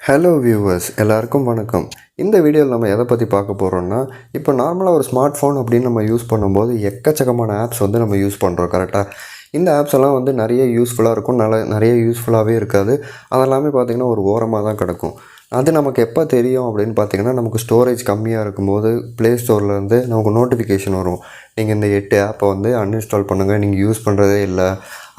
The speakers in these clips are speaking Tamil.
ஹலோ வியூவர்ஸ், எல்லாருக்கும் வணக்கம். இந்த வீடியோவில் நம்ம எதை பற்றி பார்க்க போகிறோம்னா, இப்போ நார்மலாக ஒரு ஸ்மார்ட் ஃபோன் அப்படின்னு நம்ம யூஸ் பண்ணும்போது எக்கச்சக்கமான ஆப்ஸ் வந்து நம்ம யூஸ் பண்ணுறோம். கரெக்டாக இந்த ஆப்ஸ் எல்லாம் வந்து நிறைய யூஸ்ஃபுல்லாக இருக்கும், நிறைய யூஸ்ஃபுல்லாகவே இருக்காது. அதெல்லாமே பார்த்திங்கன்னா ஒரு ஓரமாக தான் கிடக்கும். அது நமக்கு எப்போ தெரியும் அப்படின்னு பார்த்திங்கன்னா, நமக்கு ஸ்டோரேஜ் கம்மியாக இருக்கும்போது ப்ளே ஸ்டோர்லேருந்து நமக்கு நோட்டிஃபிகேஷன் வரும். நீங்கள் இந்த 8 ஆப்பை வந்து அன்இன்ஸ்டால் பண்ணுங்கள், நீங்கள் யூஸ் பண்ணுறதே இல்லை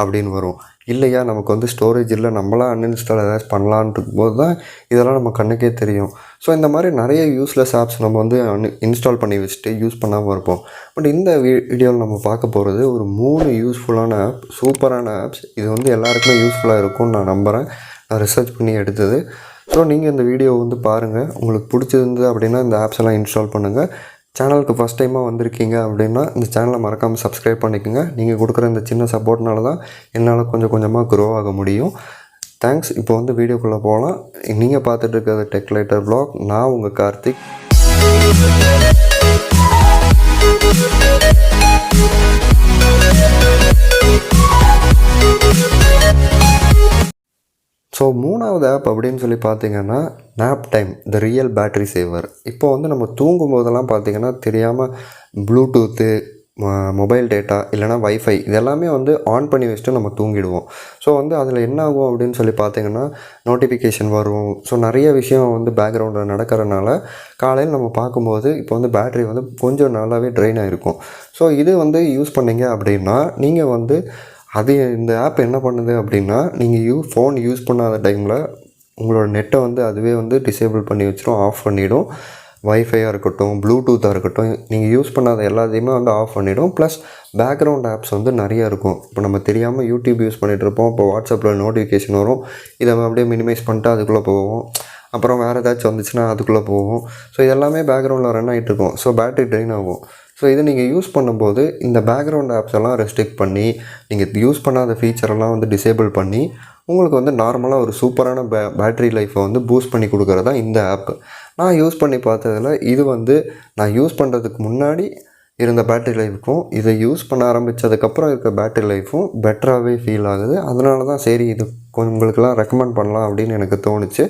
அப்படின்னு வரும். இல்லையா, நமக்கு வந்து ஸ்டோரேஜ் இல்லை, நம்மளாம் அன்இன்ஸ்டால் ஏதாச்சும் பண்ணலான்ட்டு போது தான் இதெல்லாம் நம்ம கண்ணுக்கே தெரியும். ஸோ இந்த மாதிரி நிறைய யூஸ்லெஸ் ஆப்ஸ் நம்ம வந்து இன்ஸ்டால் பண்ணி வச்சுட்டு யூஸ் பண்ணாமல் இருப்போம். பட் இந்த வீடியோவில் நம்ம பார்க்க போகிறது ஒரு 3 யூஸ்ஃபுல்லான ஆப், சூப்பரான ஆப்ஸ். இது வந்து எல்லாருக்குமே யூஸ்ஃபுல்லாக இருக்கும்னு நான் நம்புகிறேன். நான் ரிசர்ச் பண்ணி எடுத்தது. ஸோ நீங்கள் இந்த வீடியோவை வந்து பாருங்கள். உங்களுக்கு பிடிச்சிருந்தது அப்படின்னா இந்த ஆப்ஸ் எல்லாம் இன்ஸ்டால் பண்ணுங்கள். சேனலுக்கு ஃபஸ்ட் டைமாக வந்திருக்கீங்க அப்படின்னா இந்த சேனலை மறக்காமல் சப்ஸ்கிரைப் பண்ணிக்கோங்க. நீங்கள் கொடுக்குற இந்த சின்ன சப்போர்ட்னால தான் என்னால் கொஞ்சம் கொஞ்சமாக க்ரோ ஆக முடியும். தேங்க்ஸ். இப்போ வந்து வீடியோக்குள்ளே போகலாம். நீங்கள் பார்த்துட்டு இருக்கிறது டெக் லைட்டர் வ்ளாக். நான் உங்கள் கார்த்திக். ஸோ 3வது ஆப் அப்படின்னு சொல்லி பார்த்தீங்கன்னா நாப்டைம், த ரியல் பேட்ரி சேவர். இப்போ வந்து நம்ம தூங்கும் போதெல்லாம் பார்த்திங்கன்னா தெரியாமல் ப்ளூடூத்து, மொபைல் டேட்டா இல்லைனா வைஃபை இதெல்லாமே வந்து ஆன் பண்ணி வச்சுட்டு நம்ம தூங்கிடுவோம். ஸோ வந்து அதில் என்ன ஆகும் அப்படின்னு சொல்லி பார்த்திங்கன்னா நோட்டிஃபிகேஷன் வரும். ஸோ நிறைய விஷயம் வந்து பேக்ரவுண்டில் நடக்கிறனால காலையில் நம்ம பார்க்கும்போது இப்போ வந்து பேட்ரி வந்து கொஞ்சம் நல்லாவே ட்ரெயின் ஆகிருக்கும். ஸோ இது வந்து யூஸ் பண்ணிங்க அப்படின்னா நீங்கள் வந்து இந்த ஆப் என்ன பண்ணுது அப்படின்னா, நீங்கள் ஃபோன் யூஸ் பண்ணாத டைமில் உங்களோட நெட்டை வந்து அதுவே வந்து டிசேபிள் பண்ணி வச்சிடும், ஆஃப் பண்ணிவிடும். வைஃபையாக இருக்கட்டும், ப்ளூடூத்தாக இருக்கட்டும், நீங்கள் யூஸ் பண்ணாத எல்லாத்தையுமே வந்து ஆஃப் பண்ணிவிடும். ப்ளஸ் பேக்ரவுண்ட் ஆப்ஸ் வந்து நிறையா இருக்கும். இப்போ நம்ம தெரியாமல் யூடியூப் யூஸ் பண்ணிகிட்ருப்போம், இப்போ வாட்ஸ்அப்பில் நோட்டிஃபிகேஷன் வரும். இதை அப்படியே மினிமைஸ் பண்ணிட்டு அதுக்குள்ளே போவோம். அப்புறம் வேறு ஏதாச்சும் வந்துச்சுன்னா அதுக்குள்ளே போவோம். ஸோ இதெல்லாமே பேக்ரவுண்டில் ரன் ஆகிட்டு இருக்கும். ஸோ பேட்ரி ட்ரெயின் ஆகும். ஸோ இதை நீங்கள் யூஸ் பண்ணும்போது இந்த பேக்ரவுண்ட் ஆப்ஸ் எல்லாம் ரெஸ்ட்ரிக்ட் பண்ணி நீங்கள் யூஸ் பண்ணாத ஃபீச்சரெல்லாம் வந்து டிசேபிள் பண்ணி உங்களுக்கு வந்து நார்மலாக ஒரு சூப்பரான பேட்ரி லைஃப்பை வந்து பூஸ்ட் பண்ணி கொடுக்குறது தான் இந்த ஆப். நான் யூஸ் பண்ணி பார்த்ததில் இது வந்து நான் யூஸ் பண்ணுறதுக்கு முன்னாடி இருந்த பேட்ரி லைஃபுக்கும் இதை யூஸ் பண்ண ஆரம்பித்ததுக்கப்புறம் இருக்க பேட்ரி லைஃப்பும் பெட்டராகவே ஃபீல் ஆகுது. அதனால தான் சரி இது கொஞ்சம் உங்களுக்கெல்லாம் ரெக்கமெண்ட் பண்ணலாம் அப்படின்னு எனக்கு தோணுச்சு.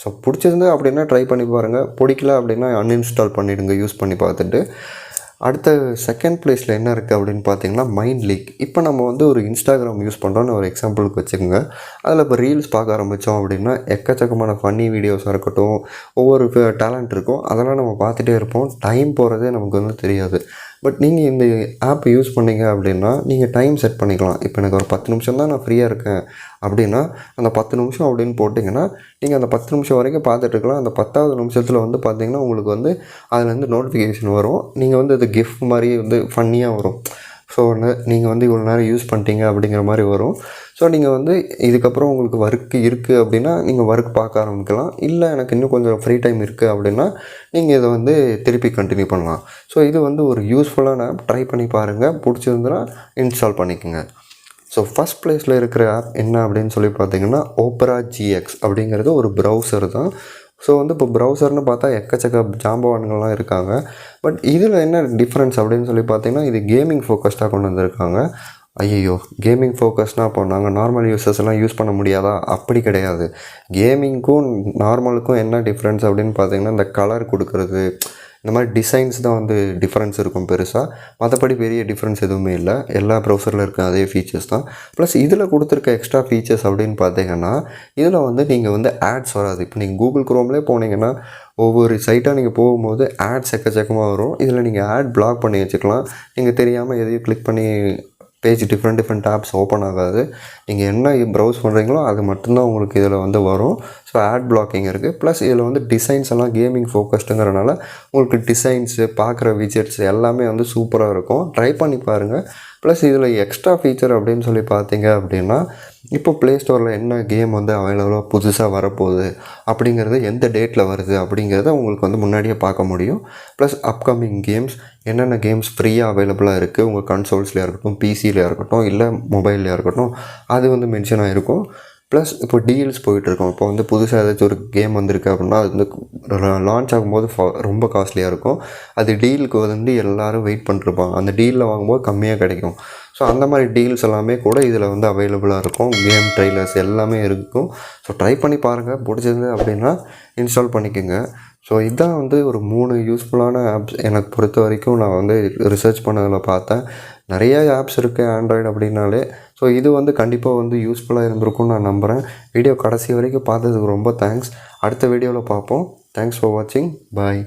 ஸோ பிடிச்சிருந்து அப்படின்னா ட்ரை பண்ணி பாருங்கள். பிடிக்கல அப்படின்னா அன்இன்ஸ்டால் பண்ணிவிடுங்க யூஸ் பண்ணி பார்த்துட்டு. அடுத்த செகண்ட் ப்ளேஸில் என்ன இருக்குது அப்படின்னு பார்த்தீங்கன்னா மைண்ட் லீக். இப்போ நம்ம வந்து ஒரு இன்ஸ்டாகிராம் யூஸ் பண்ணுறோன்னு ஒரு எக்ஸாம்பிளுக்கு வச்சுக்கோங்க. அதில் இப்போ ரீல்ஸ் பார்க்க ஆரம்பித்தோம் அப்படின்னா எக்கச்சக்கமான ஃபன்னி வீடியோஸாக இருக்கட்டும், ஒவ்வொரு டேலண்ட் இருக்கும், அதெல்லாம் நம்ம பார்த்துட்டே இருப்போம். டைம் போகிறதே நமக்கு வந்து தெரியாது. பட் நீங்கள் இந்த ஆப் யூஸ் பண்ணிங்க அப்படின்னா நீங்கள் டைம் செட் பண்ணிக்கலாம். இப்போ எனக்கு ஒரு 10 நிமிஷம் தான் நான் ஃப்ரீயாக இருக்கேன் அப்படின்னா அந்த 10 நிமிஷம் அப்படின்னு போட்டிங்கன்னா நீங்கள் அந்த 10 நிமிஷம் வரைக்கும் பார்த்துட்ருக்கலாம். அந்த 10வது நிமிஷத்தில் வந்து பார்த்திங்கன்னா உங்களுக்கு வந்து அதுலேருந்து நோட்டிஃபிகேஷன் வரும். நீங்கள் வந்து அது கிஃப்ட் மாதிரி வந்து ஃபன்னியாக வரும். ஸோ நீங்கள் வந்து இவ்வளோ நேரம் யூஸ் பண்ணிட்டீங்க அப்படிங்கிற மாதிரி வரும். ஸோ நீங்கள் வந்து இதுக்கப்புறம் உங்களுக்கு ஒர்க் இருக்குது அப்படின்னா நீங்கள் ஒர்க் பார்க்க ஆரம்பிக்கலாம். இல்லை எனக்கு இன்னும் கொஞ்சம் ஃப்ரீ டைம் இருக்குது அப்படின்னா நீங்கள் இதை வந்து திருப்பி கண்டினியூ பண்ணலாம். ஸோ இது வந்து ஒரு யூஸ்ஃபுல்லான ஆப். ட்ரை பண்ணி பாருங்கள். பிடிச்சிருந்துன்னா இன்ஸ்டால் பண்ணிக்கோங்க. ஸோ ஃபஸ்ட் ப்ளேஸில் இருக்கிற ஆப் என்ன அப்படின்னு சொல்லி பார்த்தீங்கன்னா ஓப்பரா ஜிஎக்ஸ் அப்படிங்கிறது ஒரு ப்ரௌசர் தான். ஸோ வந்து இப்போ ப்ரௌசர்னு பார்த்தா எக்கச்சக்க ஜாம்பவான்கள்லாம் இருக்காங்க. பட் இதில் என்ன டிஃப்ரென்ஸ் அப்படின்னு சொல்லி பார்த்தீங்கன்னா இது கேமிங் ஃபோக்கஸ்டாக கொண்டு வந்திருக்காங்க. ஐயோ, கேமிங் ஃபோக்கஸ்னால் அப்போ நாங்கள் நார்மல் யூசர்ஸ் எல்லாம் யூஸ் பண்ண முடியாதா? அப்படி கிடையாது. கேமிங்க்கும் நார்மலுக்கும் என்ன டிஃப்ரென்ஸ் அப்படின்னு பார்த்தீங்கன்னா இந்த கலர் கொடுக்குறது, இந்த மாதிரி டிசைன்ஸ் தான் வந்து டிஃப்ரென்ஸ் இருக்கும் பெருசாக. மற்றபடி பெரிய டிஃப்ரென்ஸ் எதுவுமே இல்லை. எல்லா ப்ரௌசரில் இருக்க அதே ஃபீச்சர்ஸ் தான். ப்ளஸ் இதில் கொடுத்துருக்க எக்ஸ்ட்ரா ஃபீச்சர்ஸ் அப்படின்னு பார்த்தீங்கன்னா இதில் வந்து நீங்கள் வந்து ஆட்ஸ் வராது. இப்போ நீங்கள் கூகுள் குரோம்லேயே போனீங்கன்னா ஒவ்வொரு சைட்டாக நீங்கள் போகும்போது ஆட்ஸ் எக்கச்சக்கமாக வரும். இதில் நீங்கள் ஆட் பிளாக் பண்ணி வச்சுக்கலாம். நீங்கள் தெரியாமல் எதையும் கிளிக் பண்ணி பேஜ் டிஃப்ரெண்ட் ஆப்ஸ் ஓப்பன் ஆகாது. நீங்கள் என்ன ப்ரௌஸ் பண்ணுறீங்களோ அது மட்டும்தான் உங்களுக்கு இதில் வந்து வரும். ஸோ ஆட் பிளாக்கிங் இருக்குது. ப்ளஸ் இதில் வந்து டிசைன்ஸ் எல்லாம் கேமிங் ஃபோக்கஸ்டுங்கிறனால உங்களுக்கு டிசைன்ஸு, பார்க்குற விஜெட்ஸ் எல்லாமே வந்து சூப்பராக இருக்கும். ட்ரை பண்ணி பாருங்கள். ப்ளஸ் இதில் எக்ஸ்ட்ரா ஃபீச்சர் அப்படின்னு சொல்லி பார்த்தீங்க அப்படின்னா இப்போ ப்ளே ஸ்டோரில் என்ன கேம் வந்து அவைலபிளாக புதுசாக வரப்போகுது அப்படிங்கிறது, எந்த டேட்டில் வருது அப்படிங்கிறத உங்களுக்கு வந்து முன்னாடியே பார்க்க முடியும். ப்ளஸ் அப்கமிங் கேம்ஸ், என்னென்ன கேம்ஸ் ஃப்ரீயாக அவைலபிளாக இருக்குது உங்கள் கன்சோல்ஸ்லையாக இருக்கட்டும், பிசிலையாக இருக்கட்டும், இல்லை மொபைல்லையாக இருக்கட்டும், அது வந்து மென்ஷன் ஆகிருக்கும். ப்ளஸ் இப்போ டீல்ஸ் போயிட்டுருக்கோம். இப்போ வந்து புதுசாக ஏதாச்சும் ஒரு கேம் வந்திருக்கு அப்படின்னா அது வந்து லான்ச் ஆகும்போது ரொம்ப காஸ்ட்லியாக இருக்கும். அது டீலுக்கு வந்து எல்லோரும் வெயிட் பண்ணிருப்பாங்க. அந்த டீலில் வாங்கும்போது கம்மியாக கிடைக்கும். ஸோ அந்த மாதிரி டீல்ஸ் எல்லாமே கூட இதில் வந்து அவைலபிளாக இருக்கும். கேம் ட்ரெய்லர்ஸ் எல்லாமே இருக்கும். ஸோ ட்ரை பண்ணி பாருங்கள், பிடிச்சது அப்படின்னா இன்ஸ்டால் பண்ணிக்கோங்க. ஸோ இதுதான் வந்து ஒரு 3 யூஸ்ஃபுல்லான ஆப்ஸ் எனக்கு பொறுத்த வரைக்கும் நான் வந்து ரிசர்ச் பண்ணதில் பார்த்தேன். நிறைய ஆப்ஸ் இருக்குது ஆண்ட்ராய்டு அப்படின்னாலே. ஸோ இது வந்து கண்டிப்பாக வந்து யூஸ்ஃபுல்லாக இருந்திருக்கும்னு நான் நம்புகிறேன். வீடியோ கடைசி வரைக்கும் பார்த்ததுக்கு ரொம்ப தேங்க்ஸ். அடுத்த வீடியோவில் பார்ப்போம். தேங்க்ஸ் ஃபார் வாட்சிங். பாய்.